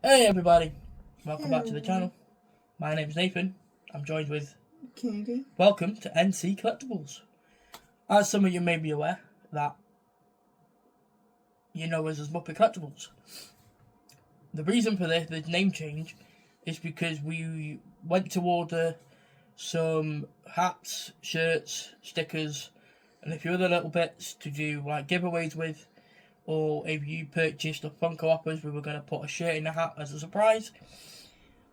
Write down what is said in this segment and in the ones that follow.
Hey everybody, welcome back to the Hello, channel. My name's Nathan. I'm joined with Katie. welcome to NC Collectibles. As some of you may be aware, that you know us as Muppet Collectibles. The reason for this name change is because we went to order some hats, shirts, stickers, and a few other little bits to do like giveaways with. Or if you purchased a Funko Hoppers, we were going to put a shirt in the hat as a surprise.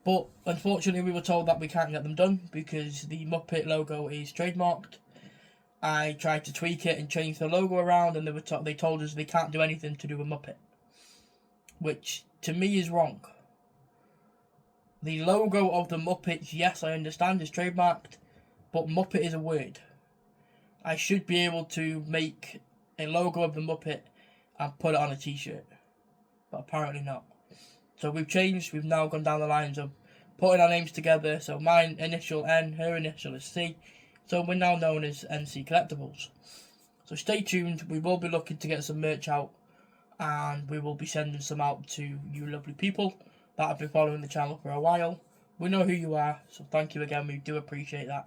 But unfortunately, we were told that we can't get them done because the Muppet logo is trademarked. I tried to tweak it and change the logo around, and they told us they can't do anything to do with Muppet, which to me is wrong. The logo of the Muppets, yes, I understand, is trademarked, but Muppet is a word. I should be able to make a logo of the Muppet and put it on a t-shirt, but apparently not. So we've changed. We've now gone down the lines of putting our names together. So mine initial N, her initial is C. So we're now known as NC Collectibles. So stay tuned. We will be looking to get some merch out, and we will be sending some out to you lovely people that have been following the channel for a while. We know who you are, so thank you again. We do appreciate that.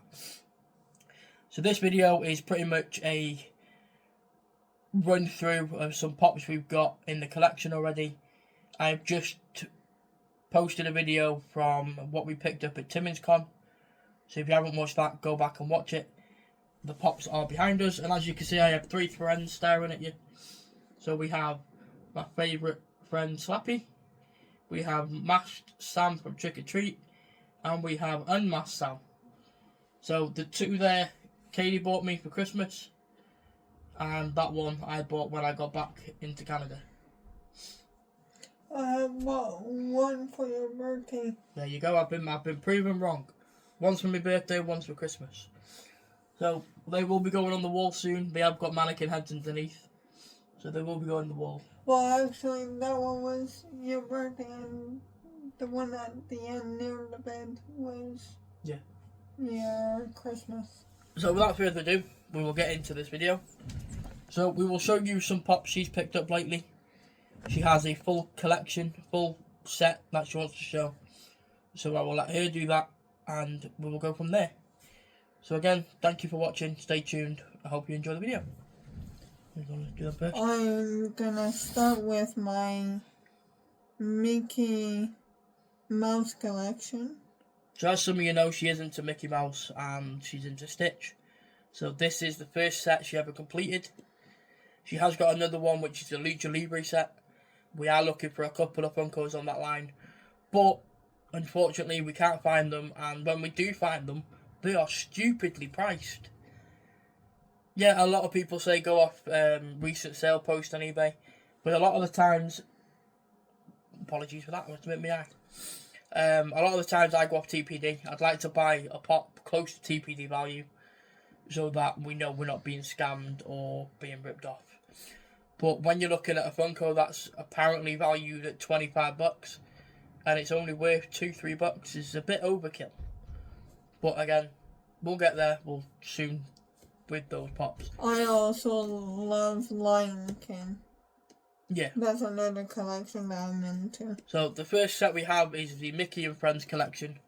So this video is pretty much a run through of some pops we've got in the collection already. I've just posted a video from what we picked up at TimminsCon. So if you haven't watched that, go back and watch it. The pops are behind us, and as you can see, I have three friends staring at you. So we have my favourite friend Slappy, we have Masked Sam from Trick or Treat, and we have Unmasked Sam. So the two there, Katie bought me for Christmas, and that one I bought when I got back into Canada. I have one for your birthday. There you go. I've been proven wrong. One's for my birthday, one's for Christmas. So they will be going on the wall soon. They have got mannequin heads underneath, so they will be going on the wall. Well, actually, that one was your birthday, and the one at the end near the bed was your Christmas. So without further ado, we will get into this video. So we will show you some pops she's picked up lately. She has a full collection, full set that she wants to show. So I will let her do that, and we will go from there. So again, thank you for watching. Stay tuned. I hope you enjoy the video. We're going to do that first. I'm gonna start with my Mickey Mouse collection. So as some of you know, she is into Mickey Mouse and she's into Stitch. So this is the first set she ever completed. She has got another one, which is the Lucha Libre set. We are looking for a couple of Funkos on that line, but unfortunately we can't find them, and when we do find them, they are stupidly priced. Yeah, a lot of people say go off recent sale post on eBay, but a lot of the times, apologies for that, I must admit my eye. A lot of the times I go off TPD. I'd like to buy a pop close to TPD value, so that we know we're not being scammed or being ripped off. But when you're looking at a Funko that's apparently valued at $25 and it's only worth $2-3, is a bit overkill. But again, we'll get there. We'll soon with those pops. I also love Lion King. Yeah. That's another collection that I'm into. So the first set we have is the Mickey and Friends collection.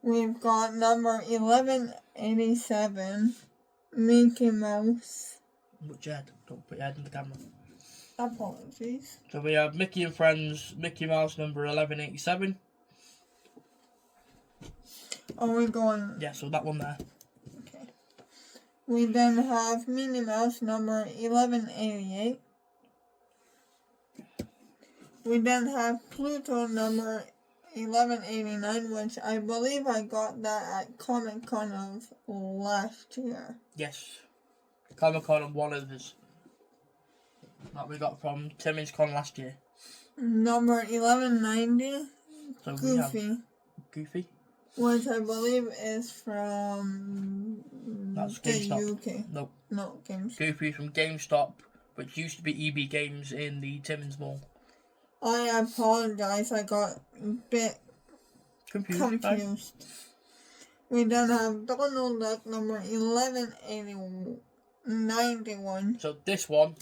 We've got number 1187, Mickey Mouse. Which head? Don't put your head in the camera. Apologies. So we have Mickey and Friends, Mickey Mouse number 1187. Are we going? Yeah, so that one there. Okay. We then have Minnie Mouse number 1188. We then have Pluto number 1189, which I believe I got that at Comic Con of last year. Yes. Comic Con and one of us that we got from TimminsCon last year. Number 1190, So Goofy. Goofy. Which I believe is from That's the GameStop. UK. Nope. No, GameStop. Goofy from GameStop, which used to be EB Games in the Timmins Mall. I apologize, I got a bit confused. We then have Donald Duck number 1191. So this one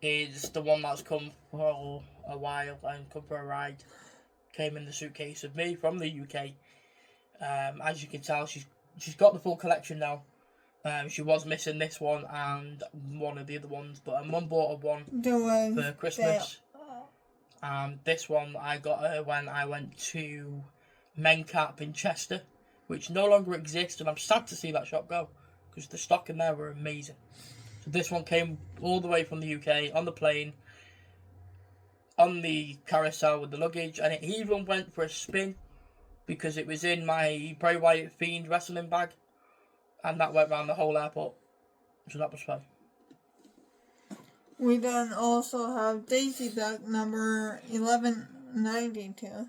is the one that's come for a while and come for a ride. came in the suitcase of me from the UK. As you can tell, she's got the full collection now. She was missing this one and one of the other ones, but her mum bought her one for Christmas. And this one I got her when I went to Mencap in Chester, which no longer exists, and I'm sad to see that shop go, because the stock in there were amazing. So this one came all the way from the UK on the plane, on the carousel with the luggage, and it even went for a spin because it was in my Bray Wyatt Fiend wrestling bag, and that went around the whole airport. So that was fun. We then also have Daisy Duck number 1192.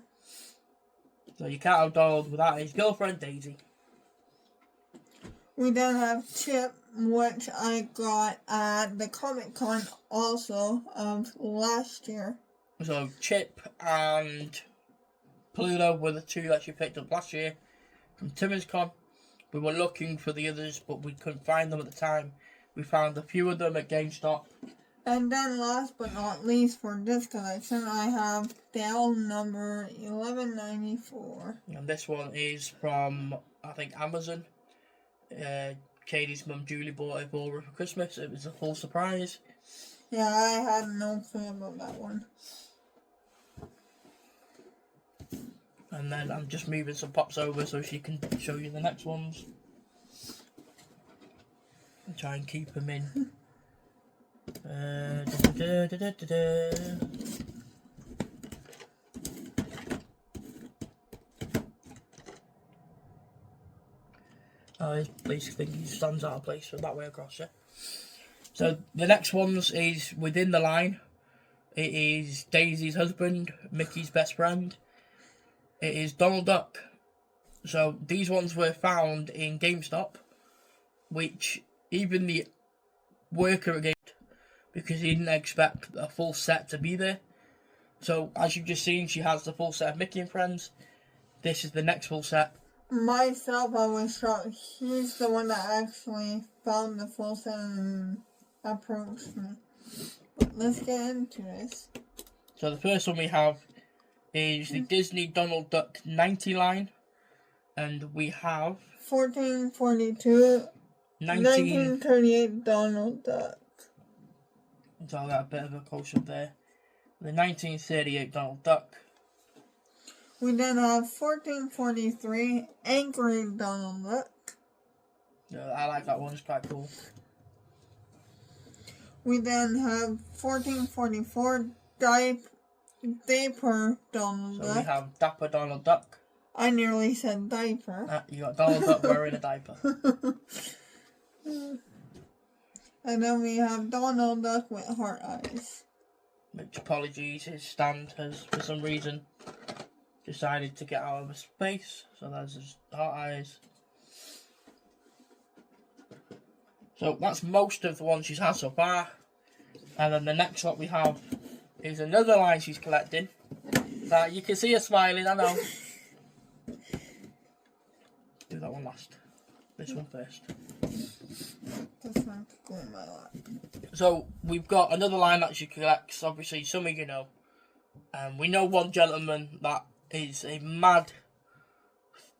So you can't have Donald without his girlfriend Daisy. We then have Chip, which I got at the Comic-Con also of last year. So Chip and Pluto were the two that she picked up last year from Timmins Con. We were looking for the others, but we couldn't find them at the time. We found a few of them at GameStop. And then last but not least for this collection, I have Dell number 1194. And this one is from, I think, Amazon. Katie's mum Julie bought it for her for Christmas. It was a full surprise. Yeah, I had no clue about that one. And then I'm just moving some pops over so she can show you the next ones. And try and keep them in. I basically think he stands out of place from that way across, yeah. So the next ones is within the line. It is Daisy's husband, Mickey's best friend. It is Donald Duck. So these ones were found in GameStop, which even the worker at GameStop, because he didn't expect a full set to be there. So as you've just seen, she has the full set of Mickey and Friends. This is the next full set. Myself, I was shocked. He's the one that actually found the full set and approached me. But let's get into this. So the first one we have is the Disney Donald Duck 90 line. And we have 1442 1938 Donald Duck. So I got a bit of a close-up there. The 1938 Donald Duck. We then have 1443 Angry Donald Duck. Yeah, I like that one, it's quite cool. We then have 1444 Dapper Donald Duck. So we have Dapper Donald Duck. I nearly said diaper. You got Donald Duck wearing a diaper. And then we have Donald Duck with heart eyes. Which, apologies, his stand has, for some reason, decided to get out of space. So there's his heart eyes. So that's most of the ones she's had so far. And then the next lot we have is another line she's collecting. That you can see her smiling, I know. Do that one last. This one first. That's not going in my lap. So we've got another line that she collects. Obviously, some of you know. We know one gentleman that is a mad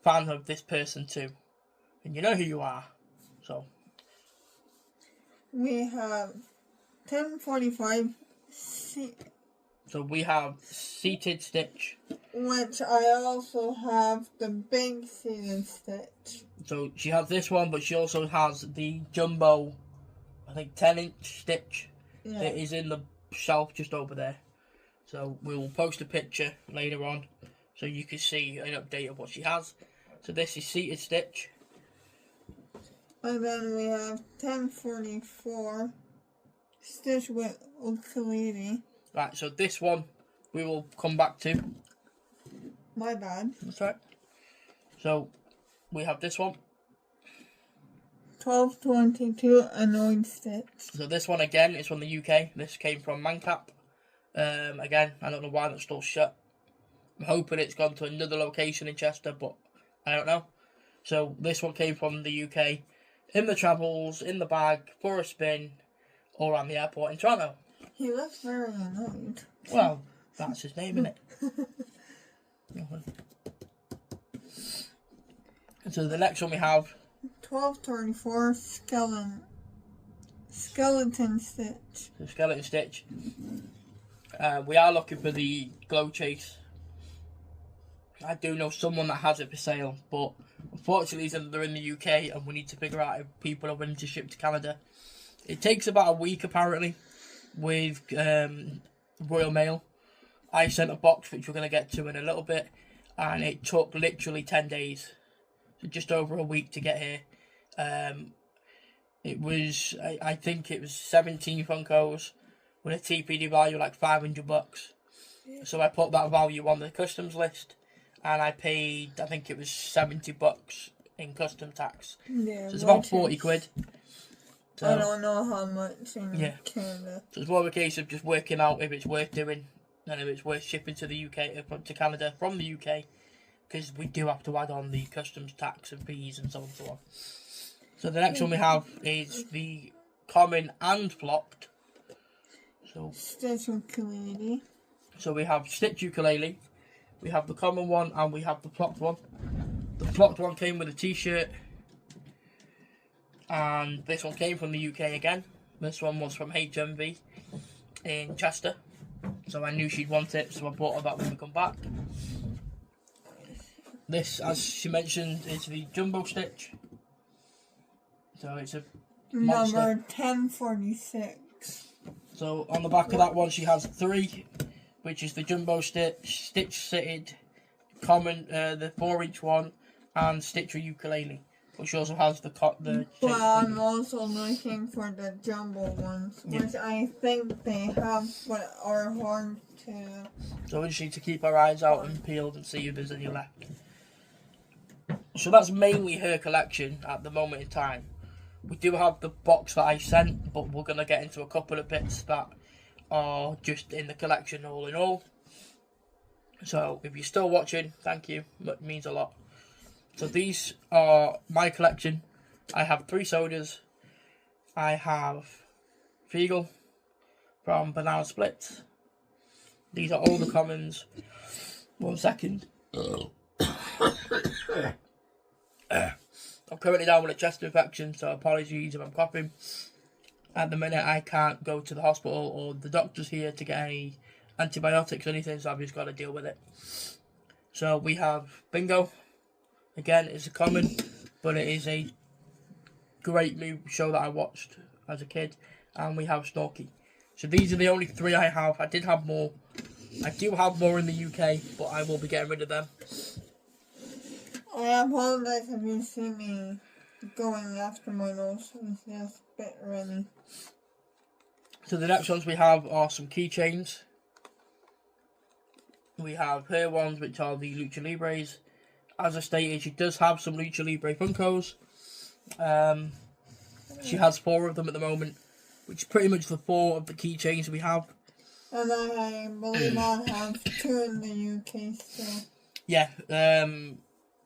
fan of this person too, and you know who you are. So we have 1045. So we have Seated Stitch. Which I also have the big Seated Stitch. So she has this one, but she also has the jumbo, I think 10-inch Stitch. Yeah. It is in the shelf just over there. So we'll post a picture later on so you can see an update of what she has. So this is Seated Stitch. And then we have 1044 Stitch with Ukulele. Right, so this one we will come back to. My bad. That's right. So we have this one. 1222 Annoyed Stitch. So this one again is from the UK. This came from Mencap. Again, I don't know why that's still shut. I'm hoping it's gone to another location in Chester, but I don't know. So this one came from the UK. In the travels, in the bag, for a spin, all around the airport in Toronto. He looks very annoyed. Well, that's his name, isn't it? So the next one we have 1234 skeleton stitch. The skeleton stitch. We are looking for the Glow Chase. I do know someone that has it for sale, but unfortunately they're in the UK and we need to figure out if people are willing to ship to Canada. It takes about a week apparently with Royal Mail. I sent a box which we're going to get to in a little bit, and it took literally 10 days. So just over a week to get here. It was, I think it was 17 Funkos with a TPD value like $500. So I put that value on the customs list, and I paid, I think it was $70 in custom tax. Yeah, so it's about 40 quid. So, I don't know how much in Canada. So it's more of a case of just working out if it's worth doing and if it's worth shipping to the UK, to Canada from the UK, because we do have to add on the customs tax and fees and so on and so on. So the next one we have is the common and flocked. So Stitch ukulele. So we have Stitch ukulele, we have the common one, and we have the flocked one. The flocked one came with a t-shirt, and this one came from the UK again. This one was from HMV in Chester, so I knew she'd want it, so I bought her that when we come back. This, as she mentioned, is the Jumbo Stitch. So it's a monster. Number 1046. So on the back of that one, she has 3, which is the Jumbo Stitch, Stitch Sitted, Common, the 4-inch one, and Stitcher Ukulele. But she also has the But I'm also looking for the jumbo ones, which I think they have, but are hard to. So we just need to keep our eyes out and peeled and see if there's any left. So that's mainly her collection at the moment in time. We do have the box that I sent, but we're going to get into a couple of bits that are just in the collection all in all. So if you're still watching, thank you. It means a lot. So these are my collection. I have 3 sodas. I have Fiegel from Banana Splits. These are all the commons. 1 second. I'm currently down with a chest infection, so apologies if I'm coughing. At the minute, I can't go to the hospital or the doctor's here to get any antibiotics or anything, so I've just got to deal with it. So we have Bingo. Again, it's a common, but it is a great new show that I watched as a kid. And we have Snorky. So these are the only 3 I have. I did have more. I do have more in the UK, but I will be getting rid of them. I apologize if you see me going after my nose. It's just a bit runny. So the next ones we have are some keychains. We have her ones, which are the Lucha Libres. As I stated, she does have some Lucha Libre Funkos. She has 4 of them at the moment, which is pretty much the 4 of the keychains we have. And I believe I have 2 in the UK still. Yeah,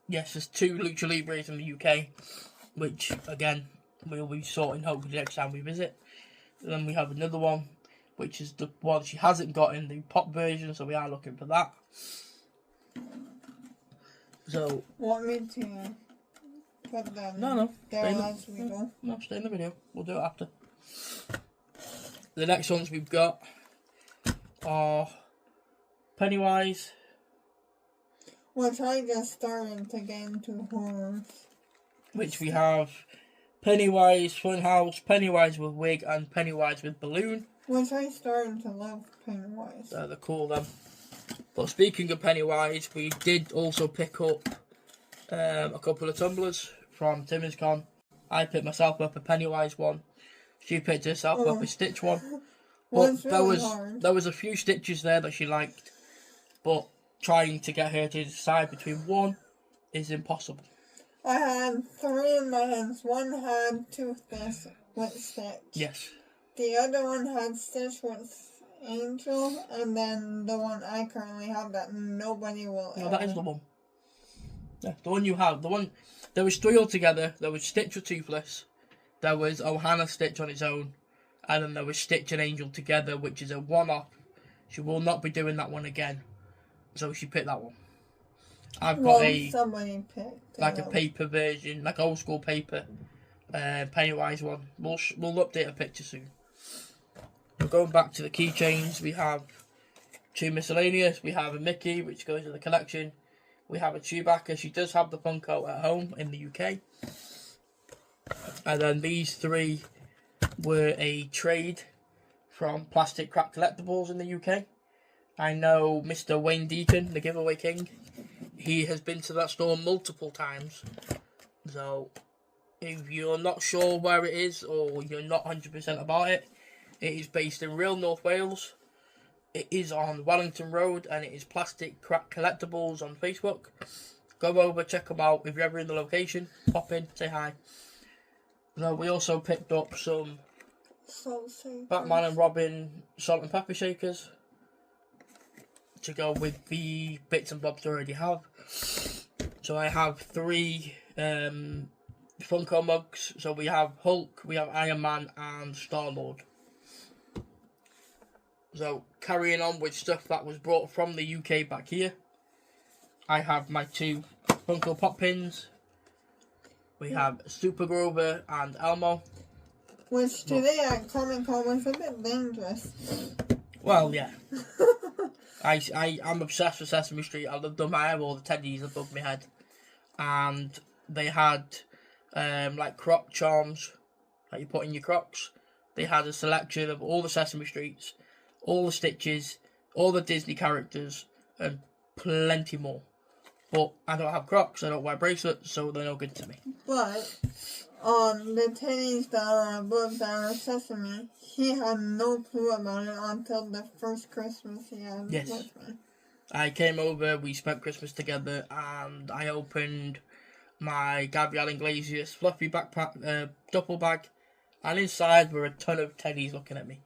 yes, there's 2 Lucha Libres in the UK, which, again, we'll be sorting hopefully next time we visit. And then we have another one, which is the one she hasn't got in the pop version, so we are looking for that. So, want me to put them no, there as we go? No, stay in the video. We'll do it after. The next ones we've got are Pennywise. Which I just started to get into horrors. Which we have Pennywise Funhouse, Pennywise with wig, and Pennywise with balloon. Which I started to love Pennywise. They're cool, them. But speaking of Pennywise, we did also pick up a couple of tumblers from Timmins Con. I picked myself up a Pennywise one. She picked herself up a Stitch one. But there was a few Stitches there that she liked. But trying to get her to decide between one is impossible. I had 3 in my hands. One had Toothpaste with Stitch. Yes. The other one had Stitch with Angel, and then the one I currently have that nobody will ever. No, that is the one. Yeah, the one you have. There was 3 altogether. There was Stitch with Toothless. There was Ohana Stitch on its own. And then there was Stitch and Angel together, which is a one-off. She will not be doing that one again. So she picked that one. I've got somebody picked like a paper version, like old school paper, Pennywise one. We'll update a picture soon. Going back to the keychains, we have 2 miscellaneous. We have a Mickey, which goes in the collection. We have a Chewbacca. She does have the Funko at home in the UK. And then these 3 were a trade from Plastic Crap Collectibles in the UK. I know Mr. Wayne Deacon, the giveaway king. He has been to that store multiple times. So, if you're not sure where it is or you're not 100% about it, it is based in real North Wales. It is on Wellington Road and it is Plastic Crap Collectibles on Facebook. Go over, check them out. If you're ever in the location, pop in, say hi. So we also picked up some Batman and Robin salt and pepper shakers to go with the bits and bobs I already have. So I have 3 Funko mugs. So we have Hulk, we have Iron Man and Star-Lord. So carrying on with stuff that was brought from the UK back here, I have my 2 Funko Pop pins. We have Super Grover and Elmo. Which today at Comic Con was a bit dangerous. Well, yeah. I'm obsessed with Sesame Street. I love them. I have all the teddies above my head. And they had like Croc charms that you put in your Crocs. They had a selection of all the Sesame Streets, all the Stitches, all the Disney characters, and plenty more. But I don't have Crocs, I don't wear bracelets, so they're no good to me. But the teddies that are above that are Sesame, he had no clue about it until the first Christmas he had with me. I came over, we spent Christmas together, and I opened my Gabrielle Iglesias fluffy backpack, duffel bag, and inside were a ton of teddies looking at me.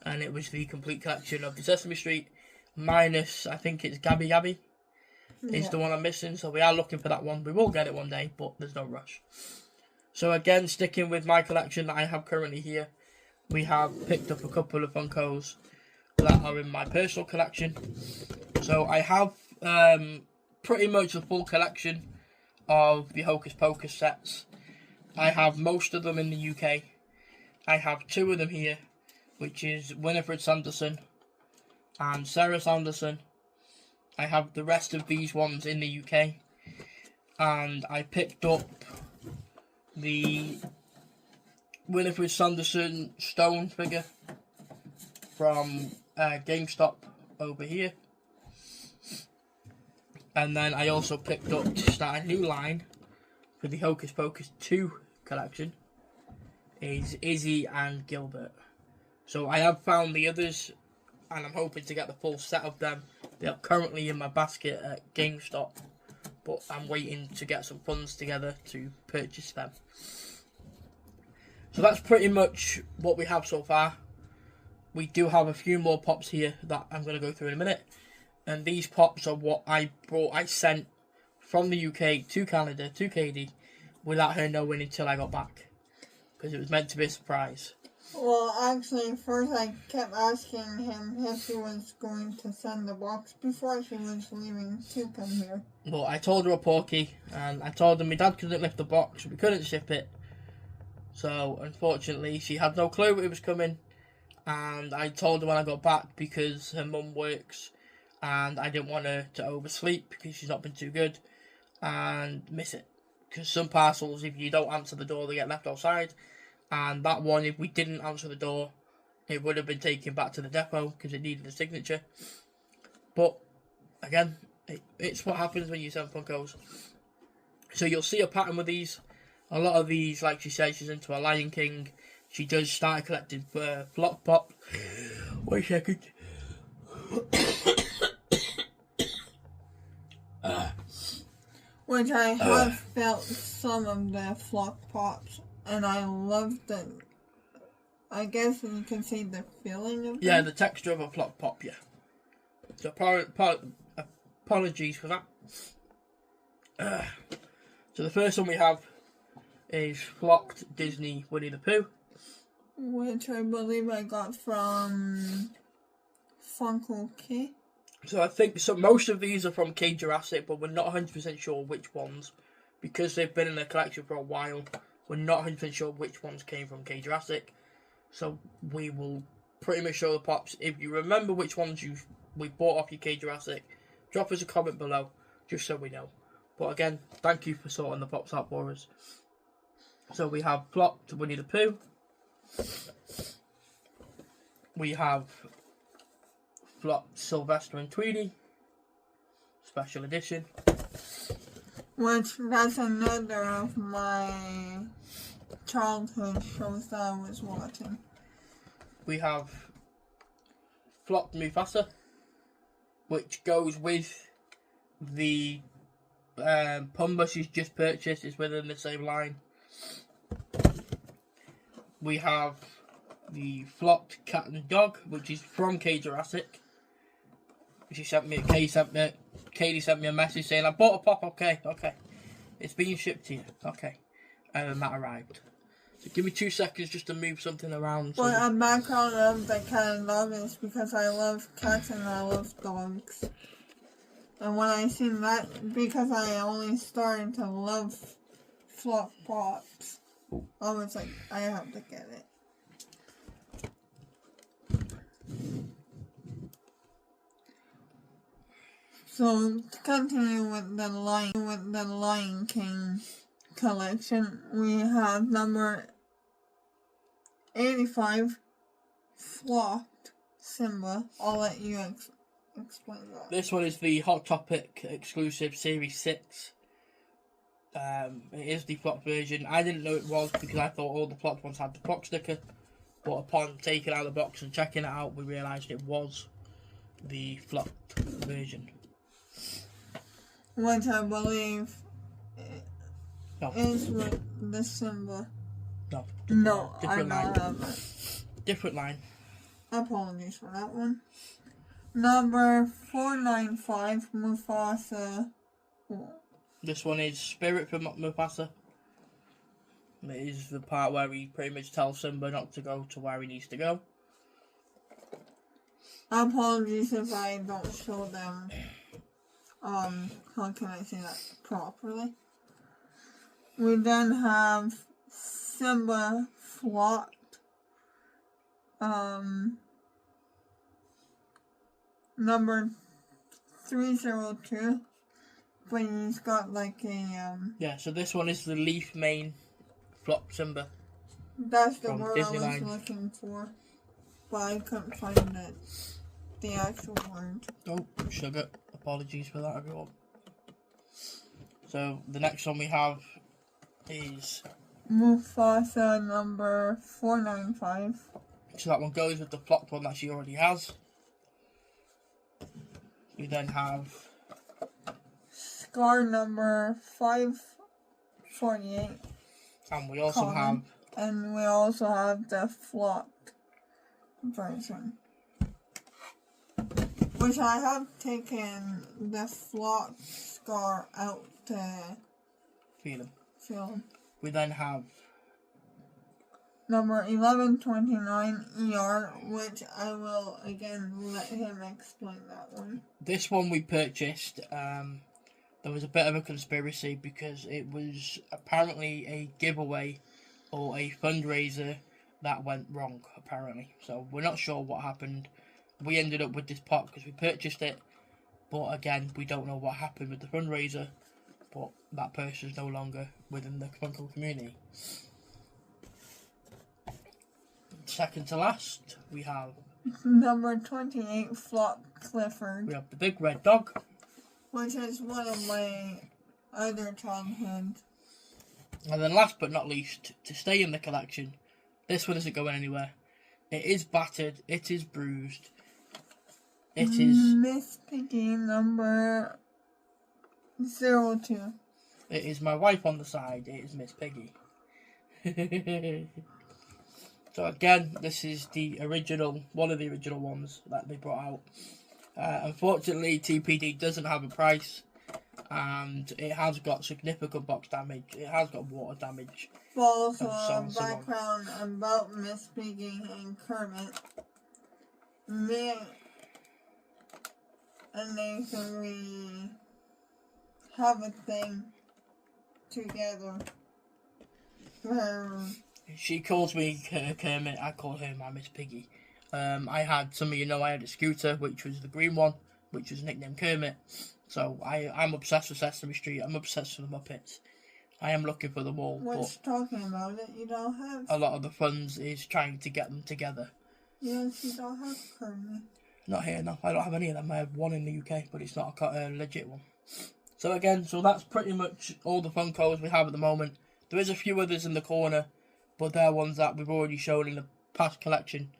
And it was the complete collection of the Sesame Street, minus, I think it's Gabby Gabby. Is the one I'm missing, so we are looking for that one. We will get it one day, but there's no rush. So again, sticking with my collection that I have currently here, we have picked up a couple of Funkos that are in my personal collection. So I have pretty much the full collection of the Hocus Pocus sets. I have most of them in the UK. I have 2 of them here, which is Winifred Sanderson and Sarah Sanderson. I have the rest of these ones in the UK, and I picked up the Winifred Sanderson stone figure from GameStop over here, and then I also picked up, to start a new line for the Hocus Pocus 2 collection, is Izzy and Gilbert. So I have found the others, and I'm hoping to get the full set of them. They are currently in my basket at GameStop, but I'm waiting to get some funds together to purchase them. So that's pretty much what we have so far. We do have a few more pops here that I'm going to go through in a minute. And these pops are what I sent from the UK to Canada, to Katie, without her knowing until I got back. Because it was meant to be a surprise. Well, actually, first I kept asking him if he was going to send the box before he was leaving to come here. Well, I told her a porky, and I told him my dad couldn't lift the box, we couldn't ship it. So, unfortunately, she had no clue it was coming, and I told her when I got back because her mum works, and I didn't want her to oversleep because she's not been too good, and miss it. Because some parcels, if you don't answer the door, they get left outside. And that one, if we didn't answer the door, it would have been taken back to the depot because it needed a signature. But, again, it's what happens when you send Funkos. So you'll see a pattern with these. A lot of these, like she said, she's into a Lion King. She does start collecting Flock Pop. Wait a second. Which I have felt some of the Flock Pops. And I love the, I guess you can say the feeling of it. Yeah, the texture of a Flock Pop, yeah. So apologies for that. So the first one we have is Flocked Disney Winnie the Pooh. Which I believe I got from Funko K. So I think most of these are from K Jurassic, but we're not 100% sure which ones. Because they've been in the collection for a while, we're not 100% sure which ones came from K Jurassic. So we will pretty much show the pops. If you remember which ones we bought off your K Jurassic, drop us a comment below, just so we know. But again, thank you for sorting the pops out for us. So we have flopped Winnie the Pooh. We have flopped Sylvester and Tweety. Special edition. Which, that's another of my childhood shows that I was watching. We have flopped Mufasa, which goes with the Pumbaa she's just purchased. It's within the same line. We have the flopped Cat and Dog, which is from K Jurassic. Katie sent me a message saying, I bought a pop, okay. It's being shipped to you, okay. And that arrived. So give me 2 seconds just to move something around. Well, a background of the Cat and Dog is because I love cats and I love dogs. And when I seen that, because I only started to love flop pops, I was like, I have to get it. So to continue with the Lion King collection, we have number 85, flopped Simba. I'll let you explain that. This one is the Hot Topic exclusive Series 6. It is the flopped version. I didn't know it was because I thought all the flopped ones had the box sticker. But upon taking out the box and checking it out, we realised it was the flopped version. Which I believe is with the Simba. No, different line. Different line. Apologies for that one. Number 495, Mufasa. This one is Spirit from Mufasa. It is the part where he pretty much tells Simba not to go to where he needs to go. Apologies if I don't show them, how can I say that properly? We then have Simba flopped. Number 302. But he's got like a, Yeah, so this one is the leaf mane flop Simba. That's the word I was looking for. But I couldn't find it. The actual word. Oh, sugar. Apologies for that, everyone. So, the next one we have is Mufasa number 495. So that one goes with the flopped one that she already has. We then have Scar number 548. And we also have... And we also have the flopped version. Which I have taken the flopped Scar out to feel him. We then have number 1129 ER, which I will again let him explain that one. This one we purchased. There was a bit of a conspiracy because it was apparently a giveaway or a fundraiser that went wrong, apparently. So we're not sure what happened. We ended up with this pot because we purchased it, but again, we don't know what happened with the fundraiser, but that person's no longer within the Funko community. Second to last, we have number 28, Flop Clifford. We have the big red dog, which is one of my other childhood. And then last but not least, to stay in the collection, this one isn't going anywhere. It is battered, it is bruised. It is Miss Piggy number 02. It is my wife on the side, it is Miss Piggy. So again, this is the original, one of the original ones that they brought out. Unfortunately, TPD doesn't have a price, and it has got significant box damage. It has got water damage. Also, a background about Miss Piggy and Kermit. and they can have a thing together. She calls me Kermit, I call her my Miss Piggy. I had, some of you know, I had a scooter, which was the green one, which was nicknamed Kermit. So I'm obsessed with Sesame Street, I'm obsessed with the Muppets. I am looking for them all, What's talking about it? You don't have... a lot of the funds is trying to get them together. Yes, you don't have Kermit. Not here, no. I don't have any of them. I have one in the UK, but it's not a legit one. So again, that's pretty much all the Funkos we have at the moment. There is a few others in the corner, but they're ones that we've already shown in the past collection.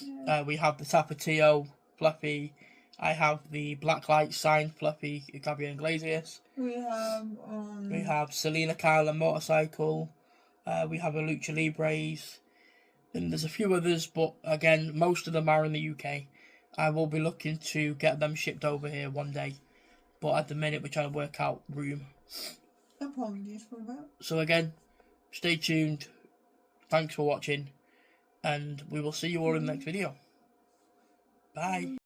Yeah. We have the Tapatio Fluffy. I have the Blacklight signed Fluffy Gabriel Iglesias. We have Selena Kyle Motorcycle. We have a Lucha Libres. And there's a few others, but again, most of them are in the UK. I will be looking to get them shipped over here one day. But at the minute, we're trying to work out room. apologies for that. So again, stay tuned. Thanks for watching. And we will see you all in the next video. Bye.